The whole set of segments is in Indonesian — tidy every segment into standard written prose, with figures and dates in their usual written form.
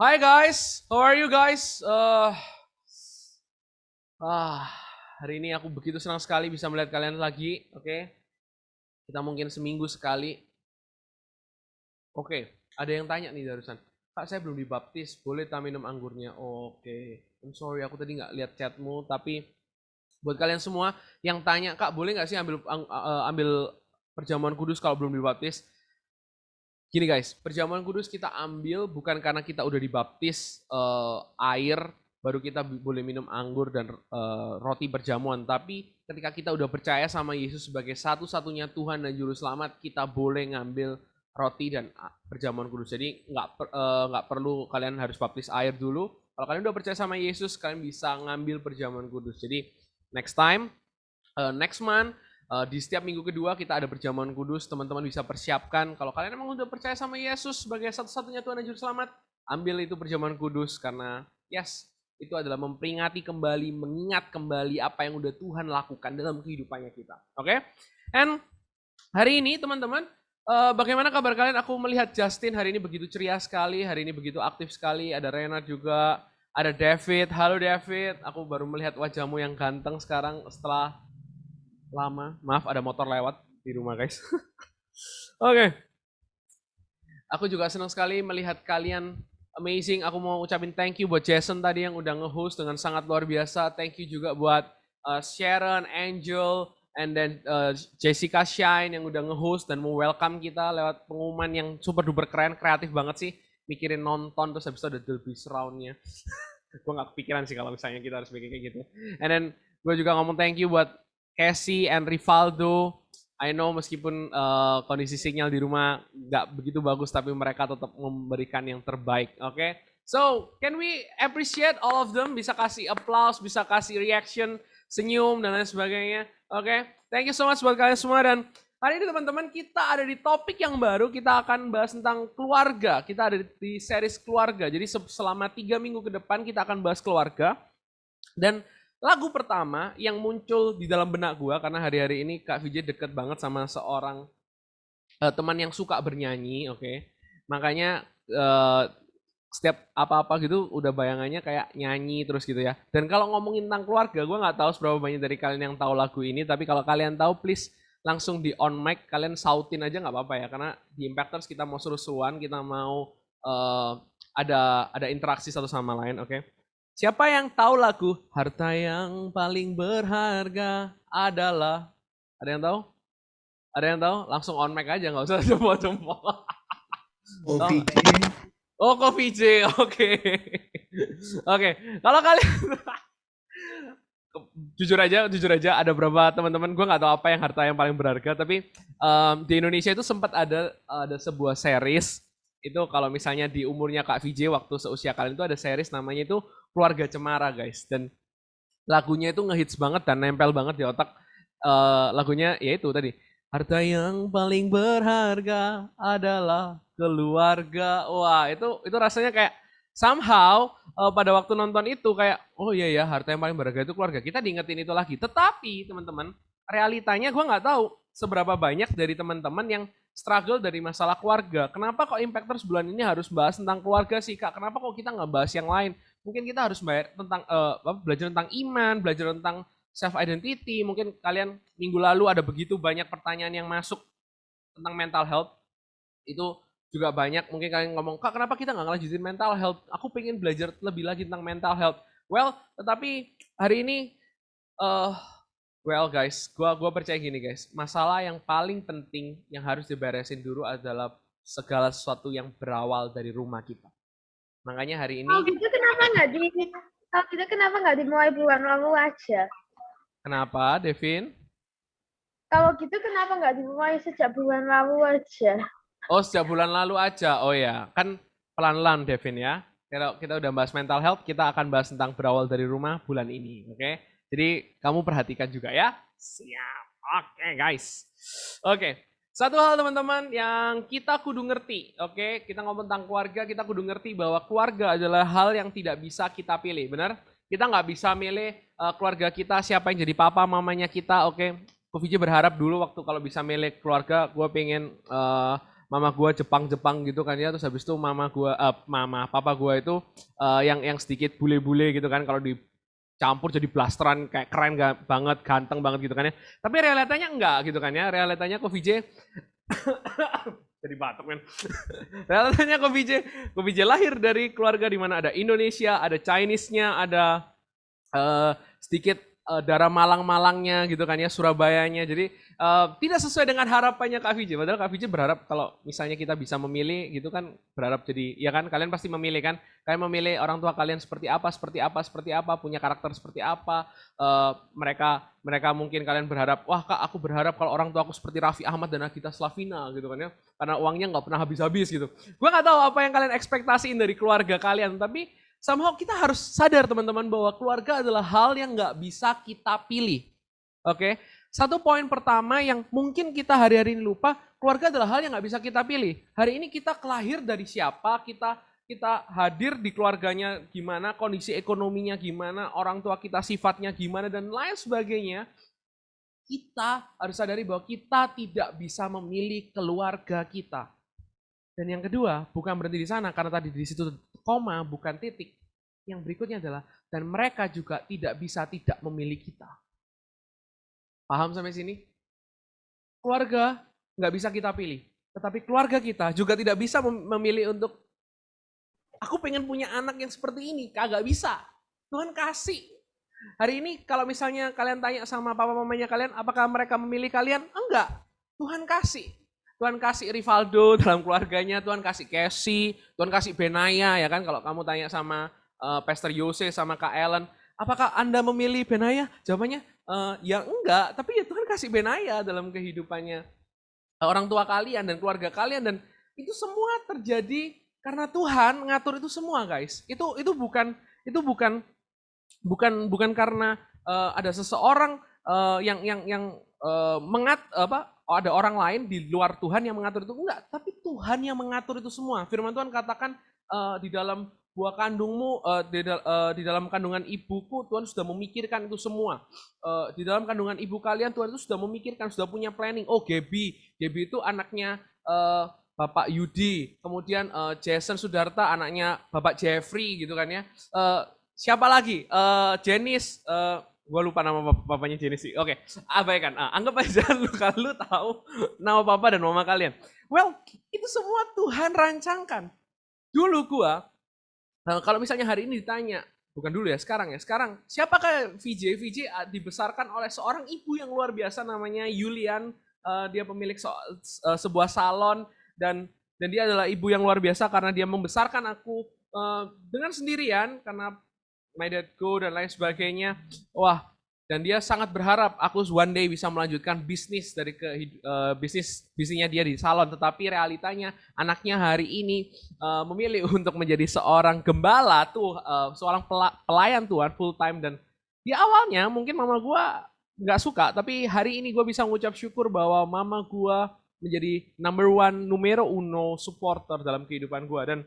Hi guys, how are you guys? Ah, hari ini aku begitu senang sekali bisa melihat kalian lagi. Oke, kita mungkin seminggu sekali. Oke, ada yang tanya nih barusan. Kak, saya belum dibaptis, boleh tak minum anggurnya? Oke, I'm sorry aku tadi nggak lihat chatmu, tapi buat kalian semua yang tanya, Kak, boleh nggak sih ambil perjamuan kudus kalau belum dibaptis? Gini guys, perjamuan kudus kita ambil bukan karena kita udah dibaptis air baru kita boleh minum anggur dan roti perjamuan, tapi ketika kita udah percaya sama Yesus sebagai satu-satunya Tuhan dan Juru Selamat, kita boleh ngambil roti dan perjamuan kudus. Jadi nggak perlu kalian harus baptis air dulu. Kalau kalian udah percaya sama Yesus, kalian bisa ngambil perjamuan kudus. Jadi next time, next month, di setiap minggu kedua kita ada perjamuan kudus, teman-teman bisa persiapkan. Kalau kalian emang udah percaya sama Yesus sebagai satu-satunya Tuhan dan Juru Selamat, ambil itu perjamuan kudus karena yes, itu adalah memperingati kembali, mengingat kembali apa yang udah Tuhan lakukan dalam kehidupannya kita. Oke? And hari ini teman-teman, bagaimana kabar kalian? Aku melihat Justin hari ini begitu ceria sekali, hari ini begitu aktif sekali. Ada Renat juga, ada David. Halo David, aku baru melihat wajahmu yang ganteng sekarang setelah lama. Maaf ada motor lewat di rumah guys. Oke, aku juga senang sekali melihat kalian amazing. Aku mau ucapin thank you buat Jason tadi yang udah nge-host dengan sangat luar biasa. Thank you juga buat Sharon, Angel, and then Jessica Shine yang udah nge-host dan mau welcome kita lewat pengumuman yang super duper keren, kreatif banget sih. Mikirin nonton terus habis itu ada Dolby Surround-nya. Gue gak kepikiran sih kalau misalnya kita harus bikin kayak gitu. And then gue juga ngomong thank you buat Casey and Rivaldo. I know meskipun kondisi sinyal di rumah nggak begitu bagus, tapi mereka tetap memberikan yang terbaik. Oke, so can we appreciate all of them? Bisa kasih applause, bisa kasih reaction, senyum dan lain sebagainya. Oke, thank you so much buat kalian semua. Dan hari ini teman-teman kita ada di topik yang baru. Kita akan bahas tentang keluarga. Kita ada di series keluarga. Jadi selama 3 minggu ke depan kita akan bahas keluarga. Dan lagu pertama yang muncul di dalam benak gue, karena hari-hari ini Kak VJ deket banget sama seorang teman yang suka bernyanyi, oke. Makanya setiap apa-apa gitu udah bayangannya kayak nyanyi terus gitu ya. Dan kalau ngomongin tentang keluarga, gue nggak tahu seberapa banyak dari kalian yang tahu lagu ini, tapi kalau kalian tahu please langsung di on mic, kalian sautin aja nggak apa-apa ya, karena di Impactors kita mau seru-seruan, kita mau ada interaksi satu sama lain, oke. Siapa yang tahu lagu Harta yang paling berharga adalah? Ada yang tahu? Ada yang tahu? Langsung on mic aja, nggak usah jempol-jempol. Kopi J. Oh, Coffee J, oke. Oke, kalau kalian jujur aja ada beberapa teman-teman gue nggak tahu apa yang harta yang paling berharga, tapi di Indonesia itu sempat ada sebuah series itu kalau misalnya di umurnya Kak VJ waktu seusia kalian itu ada series namanya itu Keluarga Cemara guys, dan lagunya itu ngehits banget dan nempel banget di otak. Lagunya ya itu tadi, harta yang paling berharga adalah keluarga. Wah, itu rasanya kayak somehow pada waktu nonton itu kayak oh iya ya, harta yang paling berharga itu keluarga. Kita diingetin itu lagi. Tetapi teman-teman, realitanya gue nggak tahu seberapa banyak dari teman-teman yang struggle dari masalah keluarga. Kenapa kok Impactors bulan ini harus bahas tentang keluarga sih Kak? Kenapa kok kita nggak bahas yang lain? Mungkin kita harus belajar tentang iman, belajar tentang self identity. Mungkin kalian minggu lalu ada begitu banyak pertanyaan yang masuk tentang mental health. Itu juga banyak. Mungkin kalian ngomong, Kak, kenapa kita nggak ngelanjutin mental health? Aku pengen belajar lebih lagi tentang mental health. Well, tetapi hari ini uh, well guys, gua percaya gini guys. Masalah yang paling penting yang harus diberesin dulu adalah segala sesuatu yang berawal dari rumah kita. Makanya hari ini Kalau gitu kenapa nggak dimulai bulan lalu aja? kenapa, Devin? Kalau gitu kenapa nggak dimulai sejak bulan lalu aja? Oh, sejak bulan lalu aja. Oh ya, kan pelan-pelan Devin ya. Kalau kita udah bahas mental health, kita akan bahas tentang berawal dari rumah bulan ini, oke? Jadi kamu perhatikan juga ya. Siap. Oke, guys. Oke. Satu hal teman-teman yang kita kudu ngerti, oke? Kita ngomong tentang keluarga, kita kudu ngerti bahwa keluarga adalah hal yang tidak bisa kita pilih, benar? Kita nggak bisa milih keluarga kita siapa yang jadi papa mamanya kita, oke? Ko VJ berharap dulu waktu kalau bisa milih keluarga, gue pengen mama gua Jepang gitu kan ya, terus habis itu papa gua itu yang sedikit bule-bule gitu kan, kalau dicampur jadi blasteran kayak keren banget, ganteng banget gitu kan ya. Tapi realitanya enggak gitu kan ya. Realitanya Ko VJ jadi batuk men. Realitanya Ko VJ lahir dari keluarga di mana ada Indonesia, ada Chinese-nya, ada sedikit darah Malang-Malangnya gitu kan ya, Surabayanya. Jadi tidak sesuai dengan harapannya Kak VJ. Padahal Kak VJ berharap kalau misalnya kita bisa memilih gitu kan, berharap jadi, ya kan kalian pasti memilih kan. Kalian memilih orang tua kalian seperti apa, punya karakter seperti apa. Mereka mungkin kalian berharap, wah Kak aku berharap kalau orang tua aku seperti Raffi Ahmad dan Nagita Slavina gitu kan ya. Karena uangnya nggak pernah habis-habis gitu. Gue nggak tahu apa yang kalian ekspektasiin dari keluarga kalian, tapi somehow kita harus sadar teman-teman bahwa keluarga adalah hal yang nggak bisa kita pilih. Oke, satu poin pertama yang mungkin kita hari-hari ini lupa, keluarga adalah hal yang nggak bisa kita pilih. Hari ini kita kelahir dari siapa, kita hadir di keluarganya gimana, kondisi ekonominya gimana, orang tua kita sifatnya gimana, dan lain sebagainya. Kita harus sadari bahwa kita tidak bisa memilih keluarga kita. Dan yang kedua, bukan berhenti di sana, karena tadi di situ koma, bukan titik. Yang berikutnya adalah, dan mereka juga tidak bisa tidak memilih kita. Paham sampai sini? Keluarga nggak bisa kita pilih. Tetapi keluarga kita juga tidak bisa memilih untuk, aku pengen punya anak yang seperti ini. Kagak bisa. Tuhan kasih. Hari ini kalau misalnya kalian tanya sama papa mamanya kalian, apakah mereka memilih kalian? Enggak. Tuhan kasih. Tuhan kasih Rivaldo dalam keluarganya, Tuhan kasih Casey, Tuhan kasih Benaya, ya kan? Kalau kamu tanya sama Pastor Yose sama Kak Ellen, apakah Anda memilih Benaya? Jawabannya, ya enggak, tapi ya Tuhan kasih Benaya dalam kehidupannya orang tua kalian dan keluarga kalian, dan itu semua terjadi karena Tuhan ngatur itu semua, guys. Itu bukan karena ada seseorang yang ada orang lain di luar Tuhan yang mengatur itu, enggak, tapi Tuhan yang mengatur itu semua. Firman Tuhan katakan di dalam buah kandungmu, di dalam kandungan ibuku Tuhan sudah memikirkan itu semua. Di dalam kandungan ibu kalian Tuhan itu sudah memikirkan, sudah punya planning. Oh, Gaby itu anaknya Bapak Yudi, kemudian Jason Sudarta anaknya Bapak Jeffrey gitu kan ya. Siapa lagi? Janice, gue lupa nama bapaknya Janice sih. Oke, abaikan. Anggap aja lu tahu nama papa dan mama kalian. Well, itu semua Tuhan rancangkan. Dulu gue, kalau misalnya hari ini ditanya, bukan dulu ya, sekarang. Siapakah VJ dibesarkan oleh seorang ibu yang luar biasa namanya Yulian. Dia pemilik sebuah salon, dan dia adalah ibu yang luar biasa karena dia membesarkan aku dengan sendirian, karena my dad go dan lain sebagainya. Wah, dan dia sangat berharap aku one day bisa melanjutkan bisnis dari bisnisnya dia di salon. Tetapi realitanya anaknya hari ini memilih untuk menjadi seorang gembala tuh, seorang pelayan Tuhan full time. Dan di awalnya mungkin mama gue nggak suka, tapi hari ini gue bisa mengucap syukur bahwa mama gue menjadi numero uno supporter dalam kehidupan gue. Dan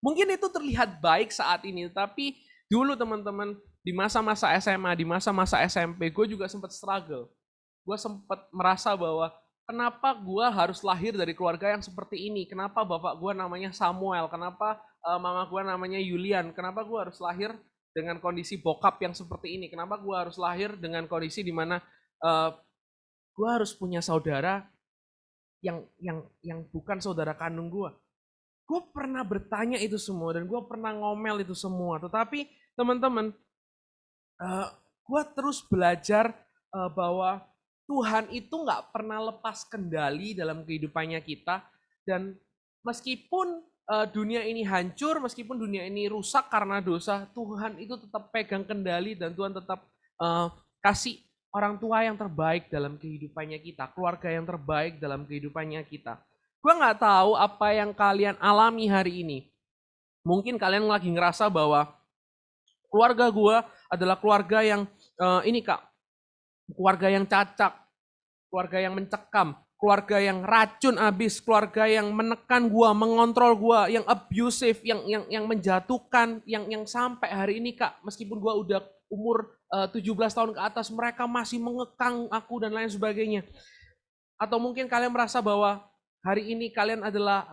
mungkin itu terlihat baik saat ini, tapi dulu teman-teman, di masa-masa SMA, di masa-masa SMP, gue juga sempat struggle. Gue sempat merasa bahwa kenapa gue harus lahir dari keluarga yang seperti ini? Kenapa bapak gue namanya Samuel? Kenapa mama gue namanya Yulian? Kenapa gue harus lahir dengan kondisi bokap yang seperti ini? Kenapa gue harus lahir dengan kondisi di mana gue harus punya saudara yang bukan saudara kandung gue? Gue pernah bertanya itu semua dan gue pernah ngomel itu semua. Tetapi teman-teman, gue terus belajar bahwa Tuhan itu nggak pernah lepas kendali dalam kehidupannya kita. Dan meskipun dunia ini hancur, meskipun dunia ini rusak karena dosa, Tuhan itu tetap pegang kendali dan Tuhan tetap kasih orang tua yang terbaik dalam kehidupannya kita, keluarga yang terbaik dalam kehidupannya kita. Gue nggak tahu apa yang kalian alami hari ini. Mungkin kalian lagi ngerasa bahwa keluarga gue adalah keluarga yang keluarga yang cacat, keluarga yang mencekam, keluarga yang racun abis, keluarga yang menekan gue, mengontrol gue, yang abusive, yang menjatuhkan, yang sampai hari ini Kak, meskipun gue udah umur 17 tahun ke atas, mereka masih mengekang aku dan lain sebagainya. Atau mungkin kalian merasa bahwa hari ini kalian adalah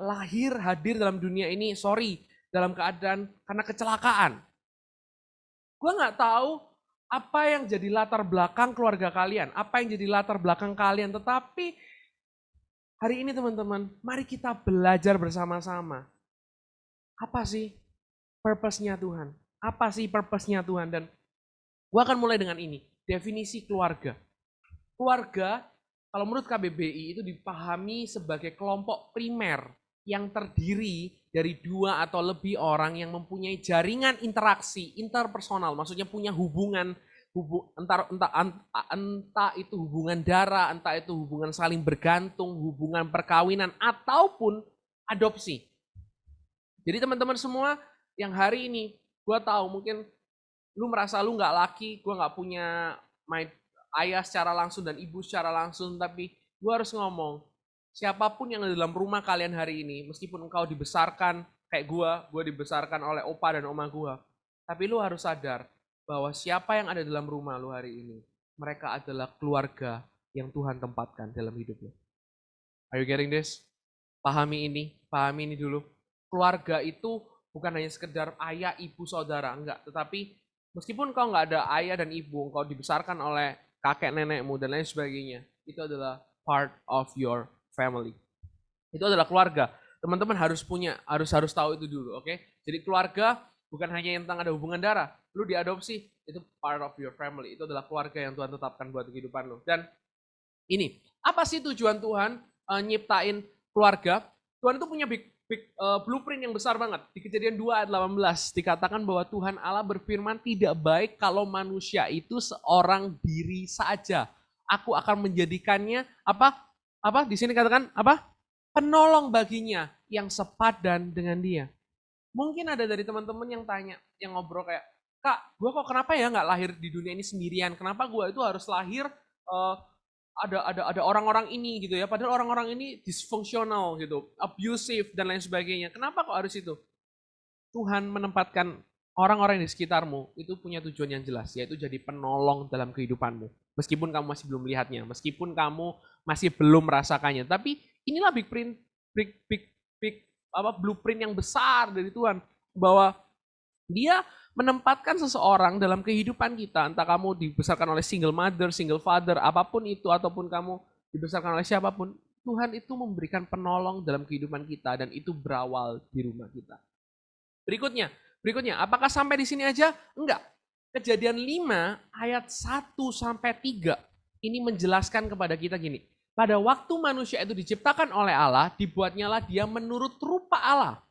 hadir dalam dunia ini, dalam keadaan karena kecelakaan. Gue nggak tahu apa yang jadi latar belakang keluarga kalian, apa yang jadi latar belakang kalian, tetapi hari ini teman-teman, mari kita belajar bersama-sama. Apa sih purpose-nya Tuhan? Apa sih purpose-nya Tuhan? Dan gue akan mulai dengan ini, definisi keluarga. Keluarga, kalau menurut KBBI itu dipahami sebagai kelompok primer yang terdiri dari 2 atau lebih orang yang mempunyai jaringan interaksi interpersonal, maksudnya punya hubungan entah itu hubungan darah, entah itu hubungan saling bergantung, hubungan perkawinan, ataupun adopsi. Jadi teman-teman semua yang hari ini, gue tahu mungkin lu merasa lu nggak laki, gue nggak punya ayah secara langsung dan ibu secara langsung, tapi gue harus ngomong, siapapun yang ada dalam rumah kalian hari ini, meskipun engkau dibesarkan kayak gue dibesarkan oleh opa dan oma gue, tapi lu harus sadar bahwa siapa yang ada dalam rumah lu hari ini, mereka adalah keluarga yang Tuhan tempatkan dalam hidup lu. Are you getting this? Pahami ini dulu. Keluarga itu bukan hanya sekedar ayah, ibu, saudara, enggak. Tetapi meskipun kau nggak ada ayah dan ibu, kau dibesarkan oleh kakek nenekmu dan lain sebagainya, itu adalah part of your family. Itu adalah keluarga. Teman-teman harus tahu itu dulu, oke? Jadi keluarga bukan hanya tentang ada hubungan darah. Lu diadopsi, itu part of your family. Itu adalah keluarga yang Tuhan tetapkan buat kehidupan lu. Dan ini, apa sih tujuan Tuhan nyiptain keluarga? Tuhan itu punya blueprint yang besar banget. Di Kejadian 2 ayat 18 dikatakan bahwa Tuhan Allah berfirman, tidak baik kalau manusia itu seorang diri saja. Aku akan menjadikannya di sini katakan apa? Penolong baginya yang sepadan dengan dia. Mungkin ada dari teman-teman yang tanya, yang ngobrol kayak, Kak, gue kok kenapa ya nggak lahir di dunia ini sendirian? Kenapa gue itu harus lahir ada orang-orang ini gitu ya, padahal orang-orang ini disfungsional gitu, abusive dan lain sebagainya. Kenapa kok harus itu? Tuhan menempatkan orang-orang di sekitarmu itu punya tujuan yang jelas, yaitu jadi penolong dalam kehidupanmu. Meskipun kamu masih belum melihatnya, meskipun kamu masih belum merasakannya, tapi inilah blueprint yang besar dari Tuhan, bahwa Dia menempatkan seseorang dalam kehidupan kita, entah kamu dibesarkan oleh single mother, single father, apapun itu, ataupun kamu dibesarkan oleh siapapun, Tuhan itu memberikan penolong dalam kehidupan kita, dan itu berawal di rumah kita. Berikutnya, apakah sampai di sini aja? Enggak. Kejadian 5 ayat 1-3 ini menjelaskan kepada kita gini. Pada waktu manusia itu diciptakan oleh Allah, dibuatnyalah dia menurut rupa Allah.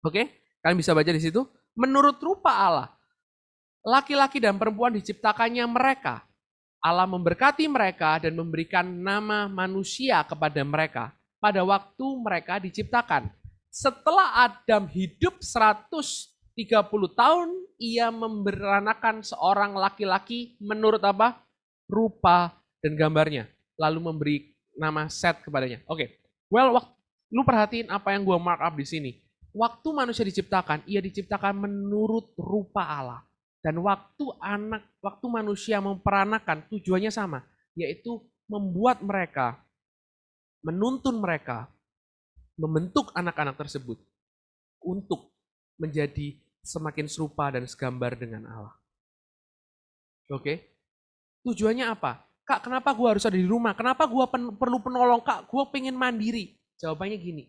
Oke? Kalian bisa baca di situ? Menurut rupa Allah. Laki-laki dan perempuan diciptakannya mereka. Allah memberkati mereka dan memberikan nama manusia kepada mereka pada waktu mereka diciptakan. Setelah Adam hidup 130 tahun, ia memberanakan seorang laki-laki menurut apa? Rupa dan gambarnya. Lalu memberi nama Set kepadanya. Oke. Well, lu perhatiin apa yang gue mark up di sini. Waktu manusia diciptakan, ia diciptakan menurut rupa Allah. Dan waktu manusia memperanakan, tujuannya sama, yaitu membuat mereka, menuntun mereka, membentuk anak-anak tersebut untuk menjadi semakin serupa dan segambar dengan Allah. Oke? Tujuannya apa? Kak, kenapa gue harus ada di rumah? Kenapa gue perlu penolong? Kak, gue pengen mandiri. Jawabannya gini,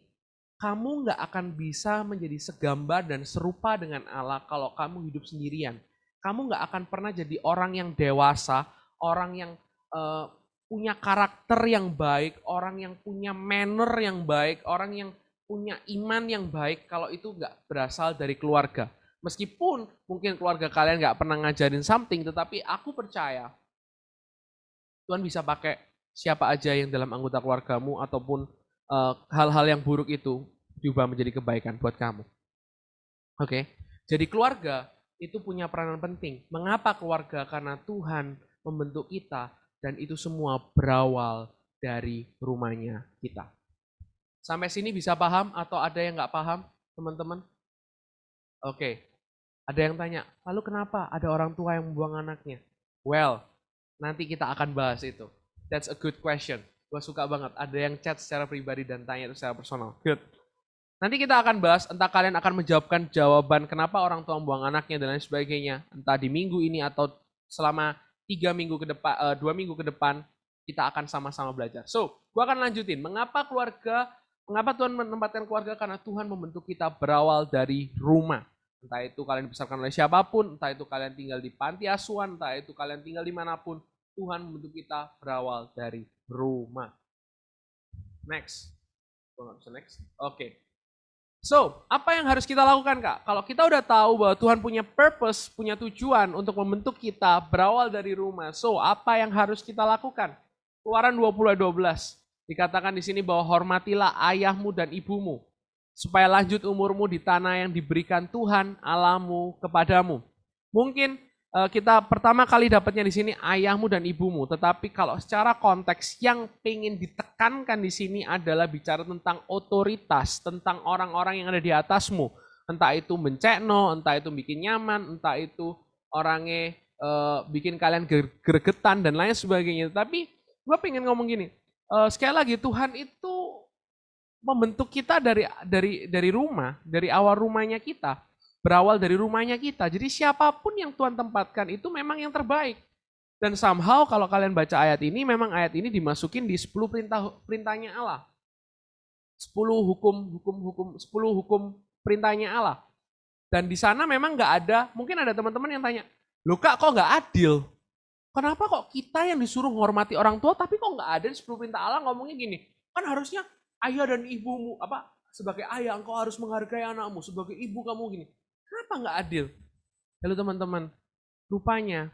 kamu gak akan bisa menjadi segambar dan serupa dengan Allah kalau kamu hidup sendirian. Kamu gak akan pernah jadi orang yang dewasa, orang yang punya karakter yang baik, orang yang punya manner yang baik, orang yang punya iman yang baik kalau itu gak berasal dari keluarga. Meskipun mungkin keluarga kalian gak pernah ngajarin something, tetapi aku percaya Tuhan bisa pakai siapa aja yang dalam anggota keluargamu ataupun hal-hal yang buruk itu diubah menjadi kebaikan buat kamu. Oke, jadi keluarga itu punya peranan penting. Mengapa keluarga? Karena Tuhan membentuk kita dan itu semua berawal dari rumahnya kita. Sampai sini bisa paham atau ada yang nggak paham, teman-teman? Oke, ada yang tanya, lalu kenapa ada orang tua yang membuang anaknya? Well, nanti kita akan bahas itu. That's a good question. Gue suka banget. Ada yang chat secara pribadi dan tanya itu secara personal. Good. Nanti kita akan bahas, entah kalian akan menjawabkan jawaban kenapa orang tua membuang anaknya dan lain sebagainya. Entah di minggu ini atau selama 3 minggu ke depan, 2 minggu ke depan, kita akan sama-sama belajar. So, gue akan lanjutin. Mengapa Tuhan menempatkan keluarga? Karena Tuhan membentuk kita berawal dari rumah. Entah itu kalian dibesarkan oleh siapapun, entah itu kalian tinggal di panti asuhan, entah itu kalian tinggal dimanapun, Tuhan membentuk kita berawal dari rumah. Next. Gue nggak bisa next. Oke. So, apa yang harus kita lakukan, Kak? Kalau kita udah tahu bahwa Tuhan punya purpose, punya tujuan untuk membentuk kita berawal dari rumah. So, apa yang harus kita lakukan? Keluaran 20 ayat 12. Dikatakan di sini bahwa hormatilah ayahmu dan ibumu, supaya lanjut umurmu di tanah yang diberikan Tuhan Allahmu kepadamu. Mungkin kita pertama kali dapatnya di sini ayahmu dan ibumu, tetapi kalau secara konteks yang pengen ditekankan di sini adalah bicara tentang otoritas, tentang orang-orang yang ada di atasmu, entah itu mencekno, entah itu bikin nyaman, entah itu orangnya bikin kalian gregetan dan lain sebagainya. Tapi gue pengen ngomong gini, sekali lagi Tuhan itu membentuk kita dari rumah, dari awal rumahnya kita. Berawal dari rumahnya kita. Jadi siapapun yang Tuhan tempatkan itu memang yang terbaik. Dan somehow kalau kalian baca ayat ini, memang ayat ini dimasukin di 10 perintahnya Allah. 10 hukum perintahnya Allah. Dan di sana memang nggak ada, mungkin ada teman-teman yang tanya, loh Kak kok nggak adil? Kenapa kok kita yang disuruh menghormati orang tua, tapi kok nggak ada di 10 perintah Allah ngomongnya gini? Kan harusnya ayah dan ibumu, sebagai ayah engkau harus menghargai anakmu, sebagai ibu kamu gini. Kenapa nggak adil? Lalu teman-teman, rupanya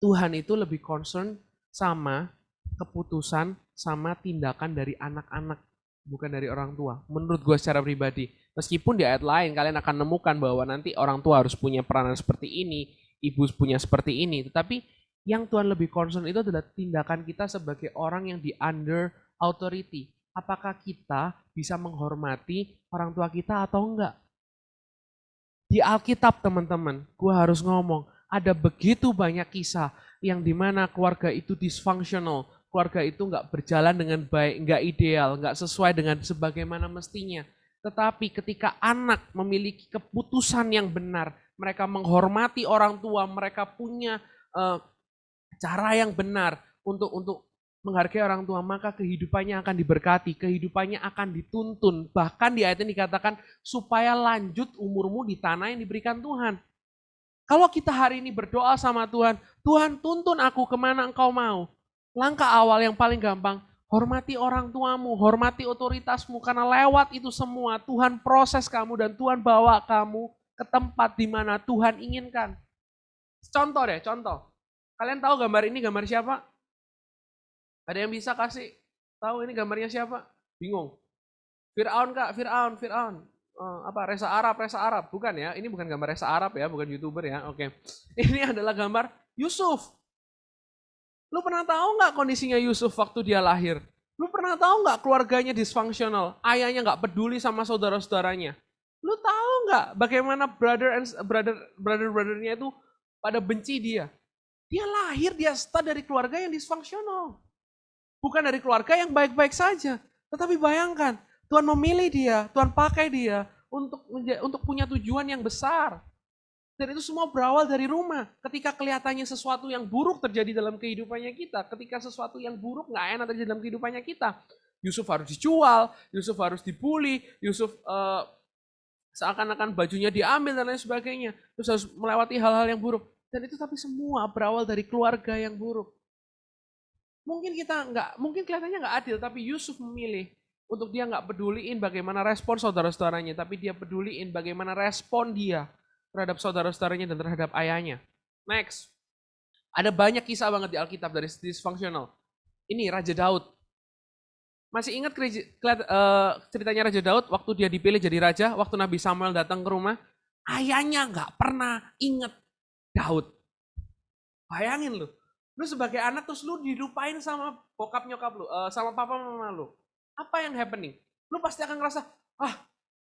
Tuhan itu lebih concern sama keputusan, sama tindakan dari anak-anak, bukan dari orang tua. Menurut gue secara pribadi. Meskipun di ayat lain kalian akan menemukan bahwa nanti orang tua harus punya peranan seperti ini, ibu punya seperti ini. Tetapi yang Tuhan lebih concern itu adalah tindakan kita sebagai orang yang di under authority. Apakah kita bisa menghormati orang tua kita atau enggak? Di Alkitab teman-teman, gue harus ngomong, ada begitu banyak kisah yang dimana keluarga itu dysfunctional, keluarga itu nggak berjalan dengan baik, nggak ideal, nggak sesuai dengan sebagaimana mestinya. Tetapi ketika anak memiliki keputusan yang benar, mereka menghormati orang tua, mereka punya cara yang benar untuk menghargai orang tua, maka kehidupannya akan diberkati, kehidupannya akan dituntun. Bahkan di ayat ini dikatakan supaya lanjut umurmu di tanah yang diberikan Tuhan. Kalau kita hari ini berdoa sama Tuhan, Tuhan tuntun aku kemana engkau mau. Langkah awal yang paling gampang, hormati orang tuamu, hormati otoritasmu, karena lewat itu semua Tuhan proses kamu dan Tuhan bawa kamu ke tempat di mana Tuhan inginkan. Contoh deh, contoh. Kalian tahu gambar ini gambar siapa? Ada yang bisa kasih tahu ini gambarnya siapa? Bingung. Fir'aun Kak, Fir'aun. Resa Arab. Bukan ya, ini bukan gambar Resa Arab ya, bukan YouTuber ya. Oke. Ini adalah gambar Yusuf. Lu pernah tahu nggak kondisinya Yusuf waktu dia lahir? Lu pernah tahu nggak keluarganya dysfunctional? Ayahnya nggak peduli sama saudara-saudaranya. Lu tahu nggak bagaimana brother-brothernya itu pada benci dia? Dia lahir, dia start dari keluarga yang dysfunctional. Bukan dari keluarga yang baik-baik saja. Tetapi bayangkan, Tuhan memilih dia, Tuhan pakai dia untuk punya tujuan yang besar. Dan itu semua berawal dari rumah. Ketika kelihatannya sesuatu yang buruk terjadi dalam kehidupannya kita, ketika sesuatu yang buruk nggak enak terjadi dalam kehidupannya kita, Yusuf harus dijual, Yusuf harus dibully, Yusuf seakan-akan bajunya diambil dan lain sebagainya. Terus harus melewati hal-hal yang buruk. Dan itu tapi semua berawal dari keluarga yang buruk. Mungkin kelihatannya nggak adil, tapi Yusuf memilih untuk dia nggak peduliin bagaimana respon saudara-saudaranya, tapi dia peduliin bagaimana respon dia terhadap saudara-saudaranya dan terhadap ayahnya. Next, ada banyak kisah banget di Alkitab dari dysfunctional. Ini Raja Daud. Masih ingat ceritanya Raja Daud waktu dia dipilih jadi raja, waktu Nabi Samuel datang ke rumah, ayahnya nggak pernah inget Daud. Bayangin lu. Lu sebagai anak terus lu dilupain sama bokap nyokap lu, sama papa mama lu. Apa yang happening? Lu pasti akan ngerasa,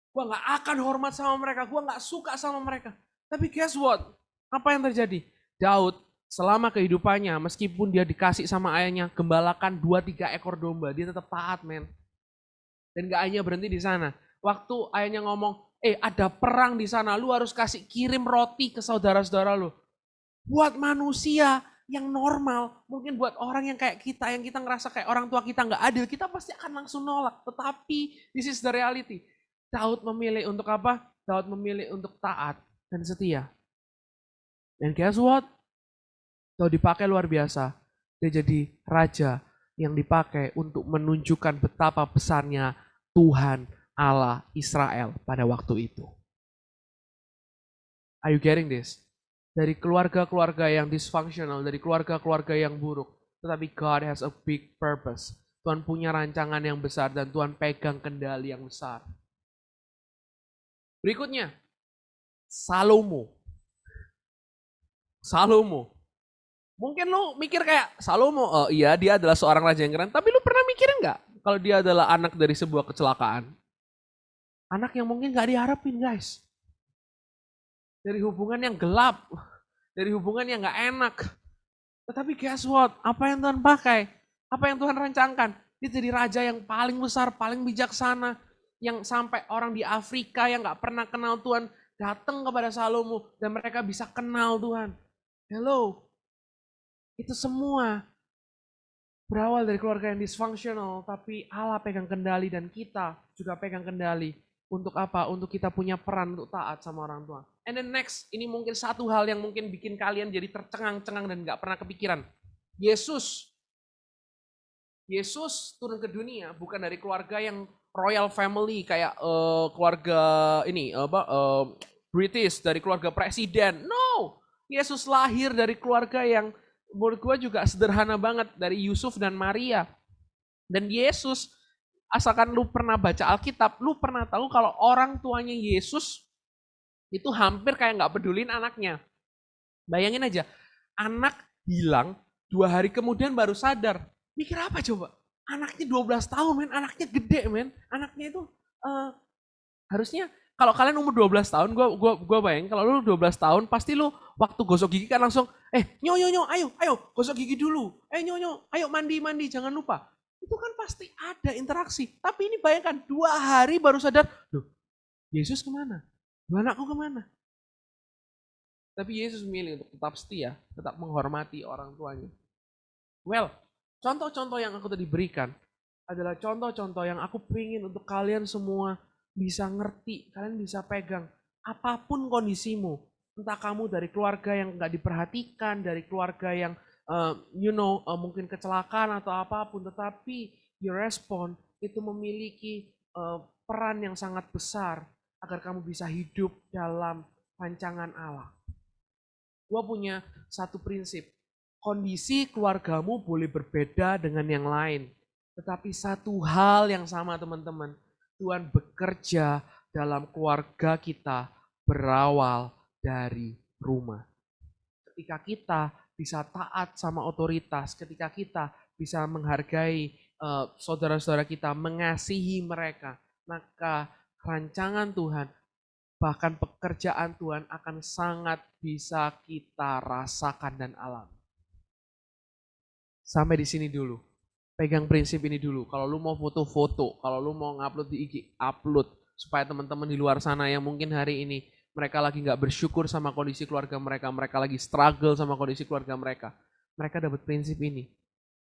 gua gak akan hormat sama mereka, gua gak suka sama mereka. Tapi guess what? Apa yang terjadi? Daud selama kehidupannya, meskipun dia dikasih sama ayahnya, gembalakan 2-3 ekor domba, dia tetap taat, men. Dan gak hanya berhenti di sana. Waktu ayahnya ngomong, ada perang di sana, lu harus kirim roti ke saudara-saudara lu. Buat manusia yang normal, mungkin buat orang yang kayak kita, yang kita ngerasa kayak orang tua kita nggak adil, kita pasti akan langsung nolak. Tetapi this is the reality. Daud memilih untuk apa? Daud memilih untuk taat dan setia. Dan guess what? Daud dipakai luar biasa. Dia jadi raja yang dipakai untuk menunjukkan betapa besarnya Tuhan Allah Israel pada waktu itu. Are you getting this? Dari keluarga-keluarga yang dysfunctional, dari keluarga-keluarga yang buruk. Tetapi God has a big purpose. Tuhan punya rancangan yang besar dan Tuhan pegang kendali yang besar. Berikutnya, Salomo. Mungkin lu mikir kayak, Salomo, iya dia adalah seorang raja yang keren. Tapi lu pernah mikirin nggak kalau dia adalah anak dari sebuah kecelakaan? Anak yang mungkin nggak diharapin, guys. Dari hubungan yang gelap, dari hubungan yang nggak enak. Tetapi guess what? Apa yang Tuhan pakai? Apa yang Tuhan rancangkan? Dia jadi raja yang paling besar, paling bijaksana. Yang sampai orang di Afrika yang nggak pernah kenal Tuhan datang kepada Salomo dan mereka bisa kenal Tuhan. Hello. Itu semua berawal dari keluarga yang dysfunctional, tapi Allah pegang kendali dan kita juga pegang kendali. Untuk apa? Untuk kita punya peran untuk taat sama orang tua. And then next, ini mungkin satu hal yang mungkin bikin kalian jadi tercengang-cengang dan gak pernah kepikiran. Yesus turun ke dunia bukan dari keluarga yang royal family kayak keluarga ini British, dari keluarga presiden. No, Yesus lahir dari keluarga yang menurut gue juga sederhana banget, dari Yusuf dan Maria. Dan Yesus, asalkan lu pernah baca Alkitab, lu pernah tahu kalau orang tuanya Yesus itu hampir kayak nggak pedulin anaknya. Bayangin aja, anak hilang 2 hari kemudian baru sadar. Mikir apa coba? Anaknya 12 tahun, men. Anaknya gede, men. Anaknya itu harusnya kalau kalian umur 12 tahun, gua bayangin kalau lu 12 tahun pasti lu waktu gosok gigi kan langsung nyo ayo gosok gigi dulu. Nyo ayo mandi jangan lupa. Itu kan pasti ada interaksi. Tapi ini bayangkan 2 hari baru sadar, loh, Yesus kemana? Anakku kemana? Tapi Yesus memilih untuk tetap setia, tetap menghormati orang tuanya. Well, contoh-contoh yang aku tadi berikan adalah contoh-contoh yang aku ingin untuk kalian semua bisa ngerti, kalian bisa pegang. Apapun kondisimu, entah kamu dari keluarga yang nggak diperhatikan, dari keluarga yang mungkin kecelakaan atau apapun, tetapi your respon itu memiliki peran yang sangat besar agar kamu bisa hidup dalam rancangan Allah. Gua punya satu prinsip, kondisi keluargamu boleh berbeda dengan yang lain, tetapi satu hal yang sama teman-teman, Tuhan bekerja dalam keluarga kita berawal dari rumah. Ketika kita bisa taat sama otoritas, ketika kita bisa menghargai saudara-saudara kita, mengasihi mereka, maka rancangan Tuhan, bahkan pekerjaan Tuhan akan sangat bisa kita rasakan dan alami. Sampai di sini dulu. Pegang prinsip ini dulu. Kalau lu mau foto-foto, kalau lu mau ngupload di IG, upload. Supaya teman-teman di luar sana yang mungkin hari ini mereka lagi gak bersyukur sama kondisi keluarga mereka, mereka lagi struggle sama kondisi keluarga mereka. Mereka dapat prinsip ini.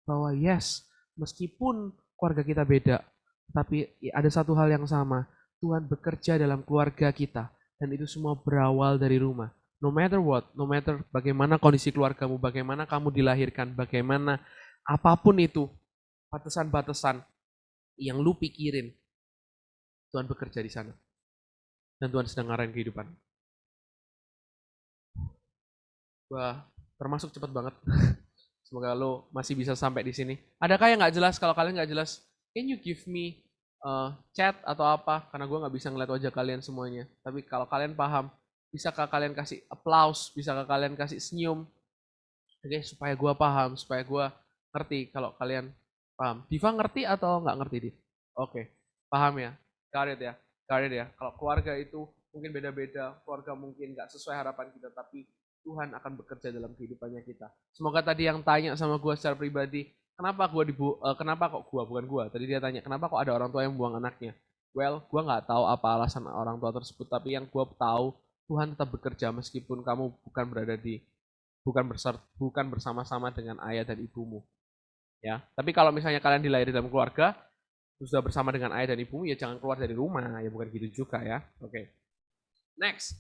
Bahwa yes, meskipun keluarga kita beda, tapi ada satu hal yang sama. Tuhan bekerja dalam keluarga kita. Dan itu semua berawal dari rumah. No matter what, no matter bagaimana kondisi keluargamu, bagaimana kamu dilahirkan, bagaimana apapun itu, batasan-batasan yang lu pikirin, Tuhan bekerja di sana. Dan Tuhan sedang ngarahin kehidupan. Wah, termasuk cepat banget. Semoga lo masih bisa sampai di sini. Adakah yang nggak jelas? Kalau kalian nggak jelas, can you give me chat atau apa? Karena gue nggak bisa ngeliat wajah kalian semuanya. Tapi kalau kalian paham, bisakah kalian kasih applause? Bisakah kalian kasih senyum? Oke, supaya gue paham, supaya gue ngerti kalau kalian paham. Diva ngerti atau nggak ngerti, Div? Oke, paham ya? Got it ya? Kalau keluarga itu mungkin beda-beda, keluarga mungkin nggak sesuai harapan kita, tapi Tuhan akan bekerja dalam kehidupannya kita. Semoga tadi yang tanya sama gue secara pribadi, kenapa kok gue, bukan gue, tadi dia tanya, kenapa kok ada orang tua yang buang anaknya? Well, gue nggak tahu apa alasan orang tua tersebut, tapi yang gue tahu, Tuhan tetap bekerja meskipun kamu bukan bersama-sama dengan ayah dan ibumu. Ya, tapi kalau misalnya kalian dilahirkan dalam keluarga, sudah bersama dengan ayah dan ibumu, ya jangan keluar dari rumah, ya bukan gitu juga ya. Oke. Next.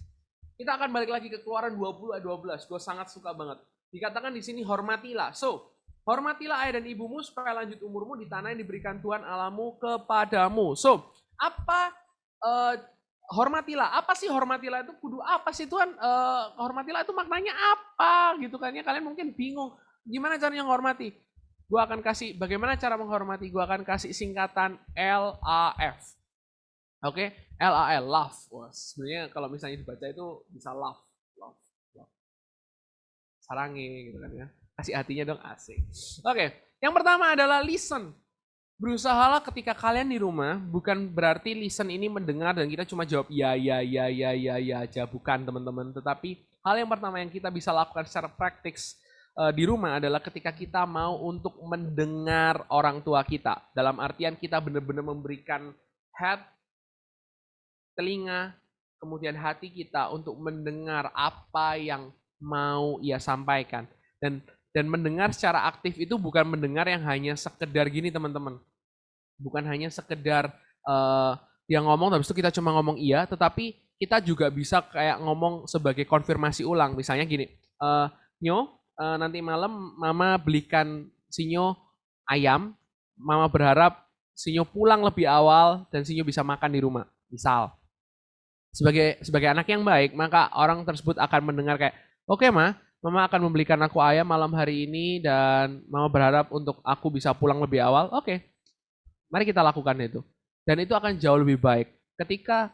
Kita akan balik lagi ke Keluaran 20 ayat 12. Gue sangat suka banget. Dikatakan di sini hormatilah. So, hormatilah ayah dan ibumu supaya lanjut umurmu di tanah yang diberikan Tuhan Allahmu kepadamu. So, apa hormatilah? Apa sih hormatilah itu? Kudu apa sih Tuhan? Hormatilah itu maknanya apa gitu kan ya? Kalian mungkin bingung. Gimana caranya menghormati? Gue akan kasih bagaimana cara menghormati. Gue akan kasih singkatan LAF. Oke, LAL, love. Wah, sebenarnya kalau misalnya dibaca itu bisa love. Sarangi gitu kan ya. Kasih hatinya dong, asik. Oke, yang pertama adalah listen. Berusahalah ketika kalian di rumah, bukan berarti listen ini mendengar dan kita cuma jawab ya aja, bukan teman-teman. Tetapi hal yang pertama yang kita bisa lakukan secara praktis di rumah adalah ketika kita mau untuk mendengar orang tua kita. Dalam artian kita benar-benar memberikan head, telinga, kemudian hati kita untuk mendengar apa yang mau ia sampaikan. Dan mendengar secara aktif itu bukan mendengar yang hanya sekedar gini teman-teman. Bukan hanya sekedar dia ngomong, habis itu kita cuma ngomong iya, tetapi kita juga bisa kayak ngomong sebagai konfirmasi ulang. Misalnya gini, Nyo, nanti malam mama belikan Sinyo ayam, mama berharap Sinyo pulang lebih awal dan Sinyo bisa makan di rumah. Misal. Sebagai anak yang baik, maka orang tersebut akan mendengar kayak, oke mama akan membelikan aku ayam malam hari ini dan mama berharap untuk aku bisa pulang lebih awal. Oke, mari kita lakukan itu. Dan itu akan jauh lebih baik.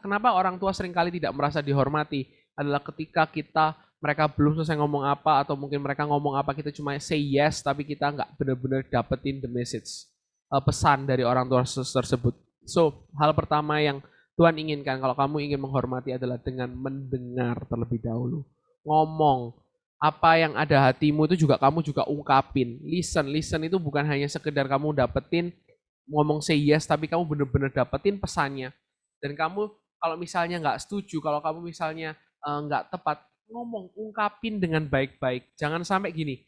Kenapa orang tua seringkali tidak merasa dihormati adalah ketika mereka belum selesai ngomong apa atau mungkin mereka ngomong apa kita cuma say yes tapi kita nggak benar-benar dapetin the message, pesan dari orang tua tersebut. So, hal pertama yang Tuhan inginkan kalau kamu ingin menghormati adalah dengan mendengar terlebih dahulu. Ngomong. Apa yang ada hatimu itu kamu juga ungkapin. Listen itu bukan hanya sekedar kamu dapetin ngomong say yes, tapi kamu benar-benar dapetin pesannya. Dan kamu kalau misalnya nggak setuju, kalau kamu misalnya nggak tepat, ngomong, ungkapin dengan baik-baik. Jangan sampai gini,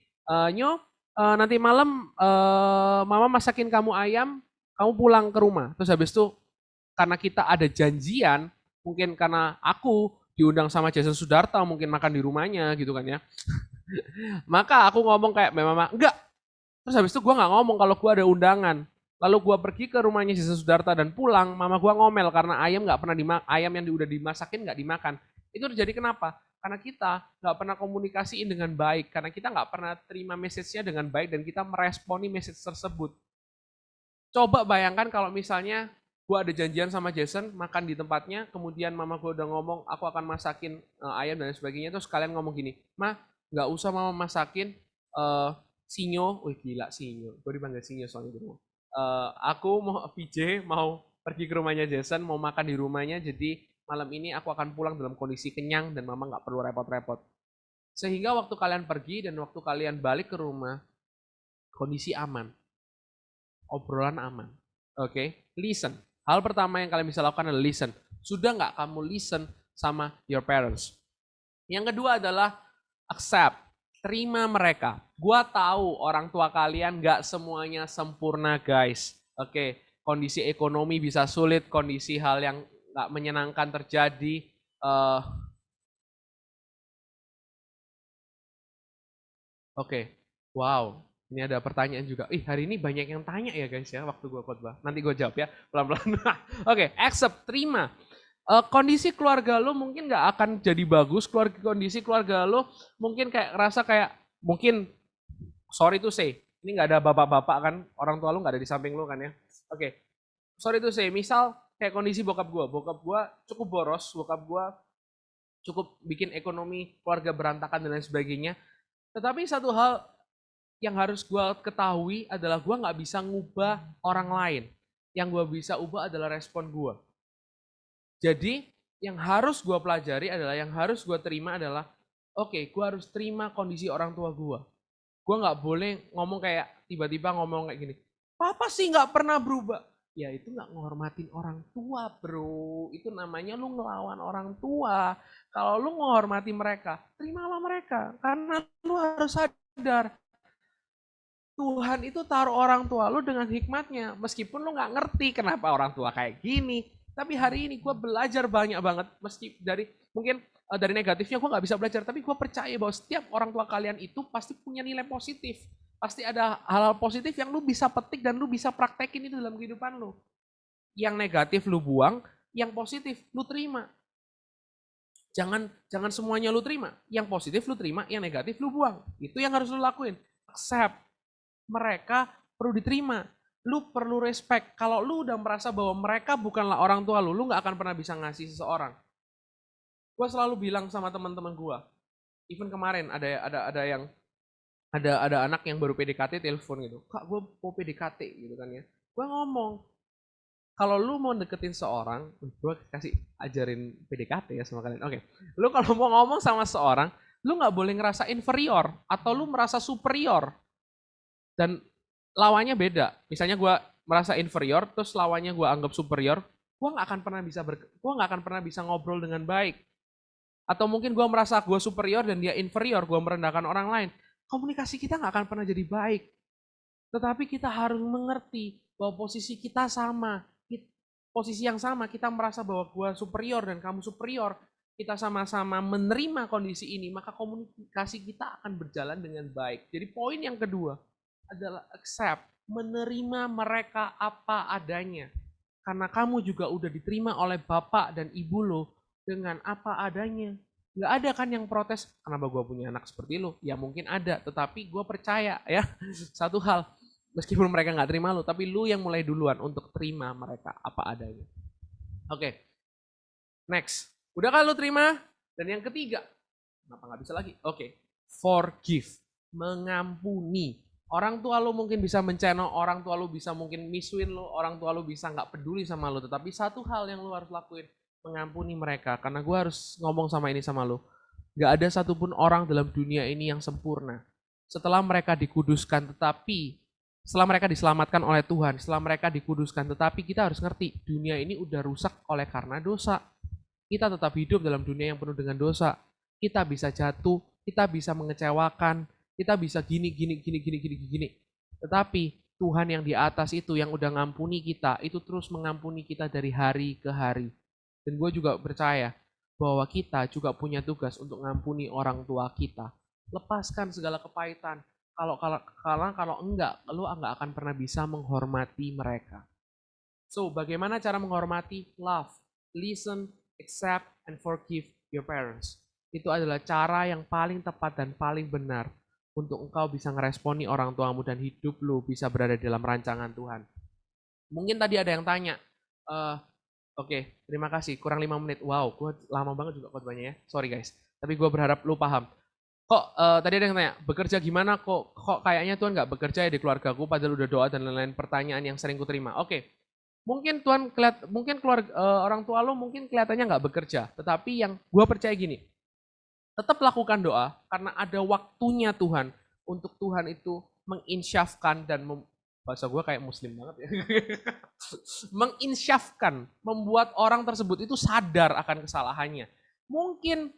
Nyo, nanti malam mama masakin kamu ayam, kamu pulang ke rumah. Terus habis itu karena kita ada janjian, mungkin karena aku diundang sama Jason Sudarta mungkin makan di rumahnya gitu kan ya. Maka aku ngomong kayak mama, enggak. Terus habis itu gue nggak ngomong kalau gue ada undangan. Lalu gue pergi ke rumahnya Jason Sudarta dan pulang, mama gue ngomel karena ayam yang udah dimasakin nggak dimakan. Itu terjadi kenapa? Karena kita nggak pernah komunikasiin dengan baik, karena kita nggak pernah terima message-nya dengan baik dan kita meresponi message tersebut. Coba bayangkan kalau misalnya gue ada janjian sama Jason makan di tempatnya, kemudian mama gue udah ngomong aku akan masakin ayam dan sebagainya, terus kalian ngomong gini, nggak usah mama masakin, Sinyo, wih gila Sinyo, gue dipanggil Sinyo soalnya gitu. Aku mau VJ mau pergi ke rumahnya Jason, mau makan di rumahnya, jadi malam ini aku akan pulang dalam kondisi kenyang dan mama nggak perlu repot-repot. Sehingga waktu kalian pergi dan waktu kalian balik ke rumah, kondisi aman, obrolan aman. Oke, listen. Hal pertama yang kalian bisa lakukan adalah listen. Sudah nggak kamu listen sama your parents? Yang kedua adalah accept. Terima mereka. Gua tahu orang tua kalian nggak semuanya sempurna guys. Oke, kondisi ekonomi bisa sulit, kondisi hal yang nggak menyenangkan terjadi. Oke, wow. Ini ada pertanyaan juga. Hari ini banyak yang tanya ya guys ya waktu gue khotbah. Nanti gue jawab ya pelan-pelan. Oke, accept, terima. Kondisi keluarga lo mungkin nggak akan jadi bagus. Kondisi keluarga lo mungkin kayak rasa kayak mungkin sorry to say. Ini nggak ada bapak-bapak kan, orang tua lo nggak ada di samping lo kan ya. Oke, sorry to say. Misal kayak kondisi bokap gue cukup boros, bokap gue cukup bikin ekonomi keluarga berantakan dan lain sebagainya. Tetapi satu hal yang harus gue ketahui adalah gue nggak bisa ngubah orang lain. Yang gue bisa ubah adalah respon gue. Jadi yang harus gue pelajari adalah, yang harus gue terima adalah Oke, gue harus terima kondisi orang tua gue. Gue nggak boleh ngomong kayak tiba-tiba ngomong kayak gini. Papa sih nggak pernah berubah. Ya itu nggak menghormatin orang tua, bro. Itu namanya lu ngelawan orang tua. Kalau lu menghormati mereka, terimalah mereka. Karena lu harus sadar, Tuhan itu taruh orang tua lu dengan hikmatnya. Meskipun lu nggak ngerti kenapa orang tua kayak gini. Tapi hari ini gue belajar banyak banget. Meski dari mungkin dari negatifnya gue nggak bisa belajar. Tapi gue percaya bahwa setiap orang tua kalian itu pasti punya nilai positif. Pasti ada hal-hal positif yang lu bisa petik dan lu bisa praktekin itu dalam kehidupan lu. Yang negatif lu buang, yang positif lu terima. Jangan semuanya lu terima. Yang positif lu terima, yang negatif lu buang. Itu yang harus lu lakuin. Accept. Mereka perlu diterima. Lu perlu respect. Kalau lu udah merasa bahwa mereka bukanlah orang tua lu nggak akan pernah bisa ngasih seseorang. Gue selalu bilang sama teman-teman gue, even kemarin ada yang ada anak yang baru PDKT telepon gitu, kak gue mau PDKT gitu kan ya. Gue ngomong, kalau lu mau deketin seorang, gue kasih ajarin PDKT ya sama kalian. Oke, lu kalau mau ngomong sama seorang, lu nggak boleh ngerasa inferior atau lu merasa superior. Dan lawannya beda. Misalnya gue merasa inferior, terus lawannya gue anggap superior, gue nggak akan pernah bisa ngobrol dengan baik. Atau mungkin gue merasa gue superior dan dia inferior, gue merendahkan orang lain. Komunikasi kita nggak akan pernah jadi baik. Tetapi kita harus mengerti bahwa posisi kita sama. Posisi yang sama, kita merasa bahwa gue superior dan kamu superior. Kita sama-sama menerima kondisi ini, maka komunikasi kita akan berjalan dengan baik. Jadi poin yang kedua adalah accept, menerima mereka apa adanya. Karena kamu juga udah diterima oleh bapak dan ibu lo dengan apa adanya. Nggak ada kan yang protes, kenapa gue punya anak seperti lo? Ya mungkin ada, tetapi gue percaya ya, satu hal, meskipun mereka nggak terima lo, tapi lo yang mulai duluan untuk terima mereka apa adanya. Oke, next. Udah kan lo terima? Dan yang ketiga, kenapa nggak bisa lagi? Oke, forgive, mengampuni. Orang tua lu mungkin bisa menceno, orang tua lu bisa mungkin misuin lu, orang tua lu bisa nggak peduli sama lu. Tetapi satu hal yang lu harus lakuin, mengampuni mereka. Karena gue harus ngomong sama ini sama lu. Nggak ada satupun orang dalam dunia ini yang sempurna. Setelah mereka dikuduskan, setelah mereka diselamatkan oleh Tuhan, setelah mereka dikuduskan, tetapi kita harus ngerti, dunia ini udah rusak oleh karena dosa. Kita tetap hidup dalam dunia yang penuh dengan dosa. Kita bisa jatuh, kita bisa mengecewakan, kita bisa gini. Tetapi Tuhan yang di atas itu yang udah ngampuni kita, itu terus mengampuni kita dari hari ke hari. Dan gue juga percaya bahwa kita juga punya tugas untuk ngampuni orang tua kita. Lepaskan segala kepahitan. Kalau enggak, lu enggak akan pernah bisa menghormati mereka. So, bagaimana cara menghormati? Love, listen, accept, and forgive your parents. Itu adalah cara yang paling tepat dan paling benar untuk engkau bisa ngeresponi orang tuamu dan hidup lu bisa berada dalam rancangan Tuhan. Mungkin tadi ada yang tanya, oke, terima kasih, kurang 5 menit. Wow, gue lama banget juga khotbahnya ya. Sorry guys, tapi gue berharap lu paham. Kok tadi ada yang tanya, bekerja gimana kok kayaknya Tuhan nggak bekerja ya di keluargaku padahal udah doa dan lain-lain pertanyaan yang sering ku terima. Oke, mungkin orang tua lu mungkin kelihatannya nggak bekerja, tetapi yang gue percaya gini, tetap lakukan doa karena ada waktunya Tuhan untuk Tuhan itu menginsyafkan dan bahasa gue kayak muslim banget ya. Menginsyafkan, membuat orang tersebut itu sadar akan kesalahannya. Mungkin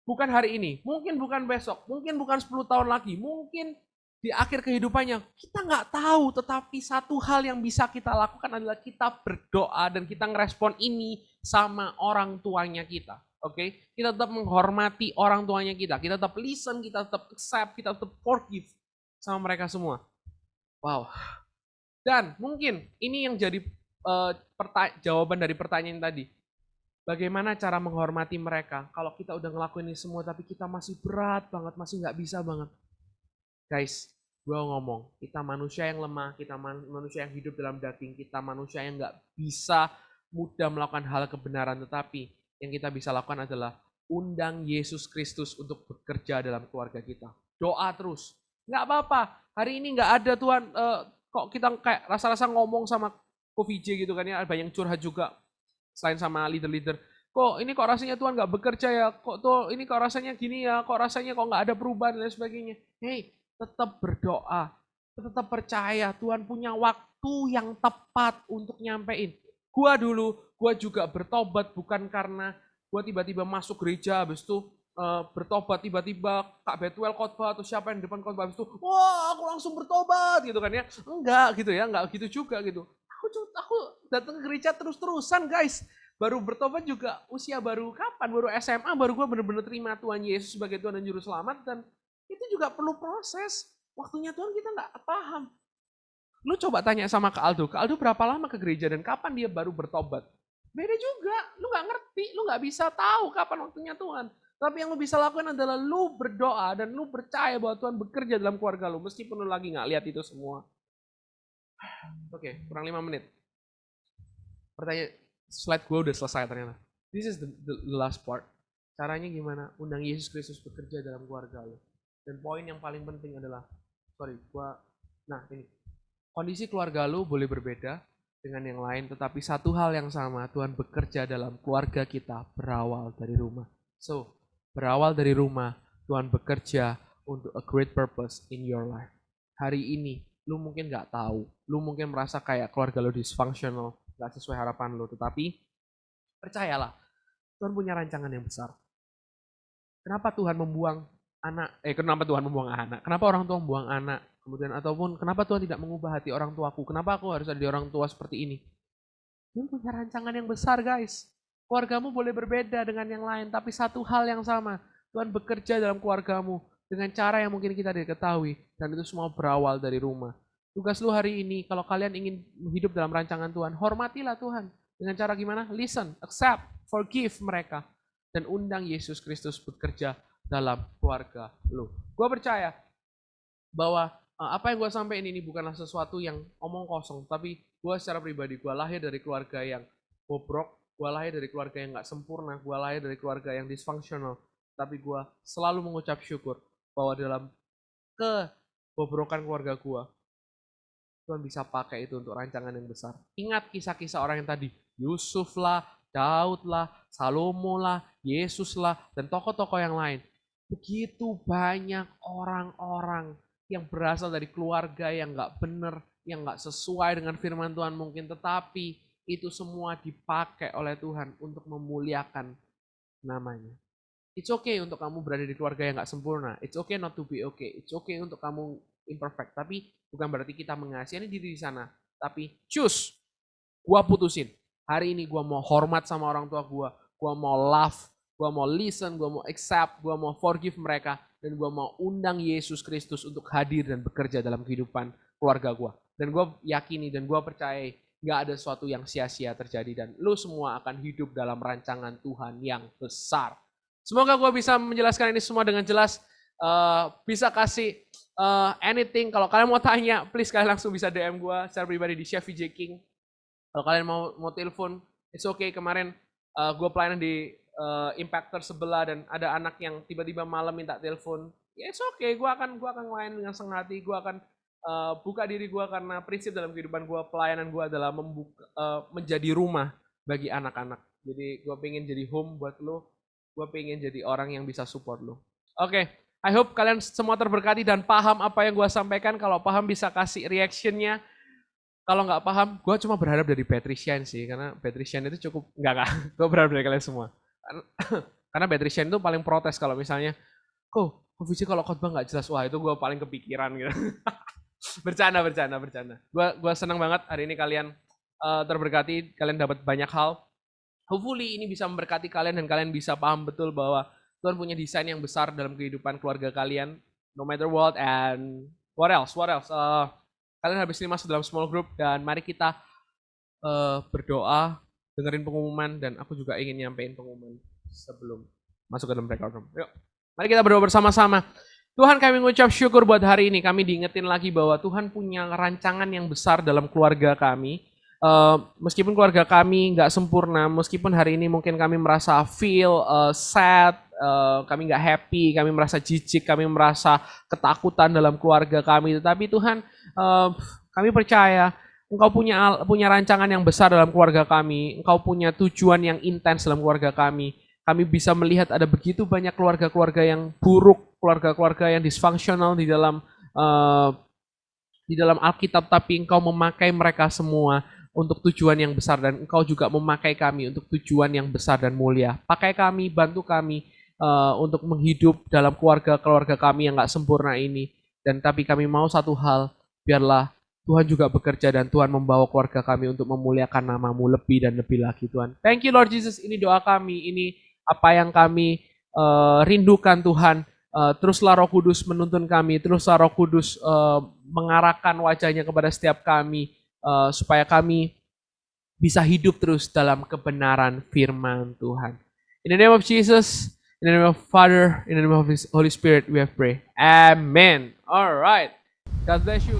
bukan hari ini, mungkin bukan besok, mungkin bukan 10 tahun lagi, mungkin di akhir kehidupannya. Kita nggak tahu, tetapi satu hal yang bisa kita lakukan adalah kita berdoa dan kita ngerespon ini sama orang tuanya kita. Oke, kita tetap menghormati orang tuanya kita tetap listen, kita tetap accept, kita tetap forgive sama mereka semua. Wow. Dan mungkin ini yang jadi jawaban dari pertanyaan tadi. Bagaimana cara menghormati mereka? Kalau kita udah ngelakuin ini semua, tapi kita masih berat banget, masih nggak bisa banget. Guys, gue ngomong, kita manusia yang lemah, kita manusia yang hidup dalam daging, kita manusia yang nggak bisa mudah melakukan hal kebenaran, tetapi yang kita bisa lakukan adalah undang Yesus Kristus untuk bekerja dalam keluarga kita. Doa terus. Nggak apa-apa. Hari ini nggak ada Tuhan. Kok kita kayak rasa-rasa ngomong sama Ko VJ gitu kan ya. Banyak curhat juga. Selain sama leader-leader. ini kok rasanya Tuhan nggak bekerja ya, ini kok rasanya gini ya, kok rasanya kok nggak ada perubahan dan sebagainya. Hey, tetap berdoa, tetap percaya Tuhan punya waktu yang tepat untuk nyampein. Gua juga bertobat bukan karena gua tiba-tiba masuk gereja habis itu bertobat tiba-tiba Kak Betuel khotbah atau siapa yang di depan khotbah habis itu, wah aku langsung bertobat gitu kan ya. Enggak gitu ya, enggak gitu juga gitu. Aku datang ke gereja terus-terusan guys. Baru bertobat juga usia baru kapan? Baru SMA, baru gue bener-bener terima Tuhan Yesus sebagai Tuhan dan Juru Selamat. Dan itu juga perlu proses. Waktunya Tuhan kita nggak paham. Lu coba tanya sama Kak Aldo. Kak Aldo berapa lama ke gereja dan kapan dia baru bertobat? Beda juga. Lu nggak ngerti. Lu nggak bisa tahu kapan waktunya Tuhan. Tapi yang lu bisa lakukan adalah lu berdoa dan lu percaya bahwa Tuhan bekerja dalam keluarga lu. Meskipun lu lagi nggak lihat itu semua. Oke, kurang 5 menit. Pertanyaan, slide gue udah selesai ternyata. This is the last part. Caranya gimana? Undang Yesus Kristus bekerja dalam keluarga lo. Dan poin yang paling penting adalah, ini. Kondisi keluarga lo boleh berbeda dengan yang lain, tetapi satu hal yang sama, Tuhan bekerja dalam keluarga kita berawal dari rumah. So, berawal dari rumah, Tuhan bekerja untuk a great purpose in your life. Hari ini, lu mungkin gak tahu, lu mungkin merasa kayak keluarga lo dysfunctional, gak sesuai harapan lo, tetapi percayalah, Tuhan punya rancangan yang besar. Kenapa Tuhan membuang anak? Kenapa Tuhan membuang anak? Kenapa orang tua membuang anak? Kemudian ataupun kenapa Tuhan tidak mengubah hati orang tuaku? Kenapa aku harus ada di orang tua seperti ini? Tuhan punya rancangan yang besar, guys. Keluargamu boleh berbeda dengan yang lain, tapi satu hal yang sama. Tuhan bekerja dalam keluargamu dengan cara yang mungkin kita tidak ketahui, dan itu semua berawal dari rumah. Tugas lu hari ini, kalau kalian ingin hidup dalam rancangan Tuhan, hormatilah Tuhan. Dengan cara gimana? Listen, accept, forgive mereka. Dan undang Yesus Kristus bekerja dalam keluarga lu. Gue percaya bahwa apa yang gue sampaikan ini bukanlah sesuatu yang omong kosong, tapi gue secara pribadi, gue lahir dari keluarga yang bobrok, gue lahir dari keluarga yang gak sempurna, gue lahir dari keluarga yang dysfunctional, tapi gue selalu mengucap syukur bahwa dalam kebobrokan keluarga gue, Tuhan bisa pakai itu untuk rancangan yang besar. Ingat kisah-kisah orang yang tadi, Yusuf lah, Daud lah, Salomo lah, Yesus lah, dan tokoh-tokoh yang lain. Begitu banyak orang-orang yang berasal dari keluarga yang gak benar, yang gak sesuai dengan firman Tuhan mungkin, tetapi itu semua dipakai oleh Tuhan untuk memuliakan namanya. It's okay untuk kamu berada di keluarga yang gak sempurna. It's okay not to be okay. It's okay untuk kamu imperfect. Tapi bukan berarti kita mengasihani diri di sana. Tapi choose. Gua putusin. Hari ini gua mau hormat sama orang tua gua. Gua mau love. Gua mau listen. Gua mau accept. Gua mau forgive mereka. Dan gua mau undang Yesus Kristus untuk hadir dan bekerja dalam kehidupan keluarga gua. Dan gua yakini dan gua percaya gak ada sesuatu yang sia-sia terjadi. Dan lu semua akan hidup dalam rancangan Tuhan yang besar. Semoga gue bisa menjelaskan ini semua dengan jelas. Bisa kasih anything. Kalau kalian mau tanya, please kalian langsung bisa DM gue secara pribadi di Chef VJ King. Kalau kalian mau telepon, it's okay. Kemarin gue pelayanan di Impactor sebelah dan ada anak yang tiba-tiba malam minta telepon. Ya it's okay. Gue akan layan dengan senang hati. Gue akan buka diri gue karena prinsip dalam kehidupan gue, pelayanan gue adalah menjadi rumah bagi anak-anak. Jadi gue pengen jadi home buat lo. Gue pengen jadi orang yang bisa support lo. Oke, I hope kalian semua terberkati dan paham apa yang gue sampaikan. Kalau paham bisa kasih reaction-nya. Kalau nggak paham, gue cuma berharap dari Patrician sih. Karena Patrician itu cukup, enggak. Gue berharap dari kalian semua. Karena Patrician itu paling protes kalau misalnya, Vijay kalau khotbah nggak jelas, wah itu gue paling kepikiran gitu. Bercanda. Gue senang banget hari ini kalian terberkati, kalian dapat banyak hal. Hopefully ini bisa memberkati kalian dan kalian bisa paham betul bahwa Tuhan punya desain yang besar dalam kehidupan keluarga kalian. No matter what and what else. Kalian habis ini masuk dalam small group dan mari kita berdoa, dengerin pengumuman dan aku juga ingin nyampein pengumuman sebelum masuk ke dalam breakout room. Yuk, mari kita berdoa bersama-sama. Tuhan, kami mengucap syukur buat hari ini. Kami diingetin lagi bahwa Tuhan punya rancangan yang besar dalam keluarga kami. Meskipun keluarga kami nggak sempurna, meskipun hari ini mungkin kami merasa feel sad, kami nggak happy, kami merasa jijik, kami merasa ketakutan dalam keluarga kami, tetapi Tuhan, kami percaya Engkau punya rancangan yang besar dalam keluarga kami. Engkau punya tujuan yang intens dalam keluarga kami. Kami bisa melihat ada begitu banyak keluarga-keluarga yang buruk, keluarga-keluarga yang disfungsional di dalam Alkitab, tapi Engkau memakai mereka semua untuk tujuan yang besar, dan Engkau juga memakai kami untuk tujuan yang besar dan mulia. Pakai kami, bantu kami untuk menghidup dalam keluarga-keluarga kami yang gak sempurna ini. Dan tapi kami mau satu hal, biarlah Tuhan juga bekerja dan Tuhan membawa keluarga kami untuk memuliakan nama-Mu lebih dan lebih lagi, Tuhan. Thank you Lord Jesus, ini doa kami, ini apa yang kami rindukan Tuhan. Teruslah Roh Kudus menuntun kami, teruslah Roh Kudus mengarahkan wajahnya kepada setiap kami, supaya kami bisa hidup terus dalam kebenaran firman Tuhan. In the name of Jesus, in the name of Father, in the name of His Holy Spirit, we have prayed. Amen. All right. God bless you.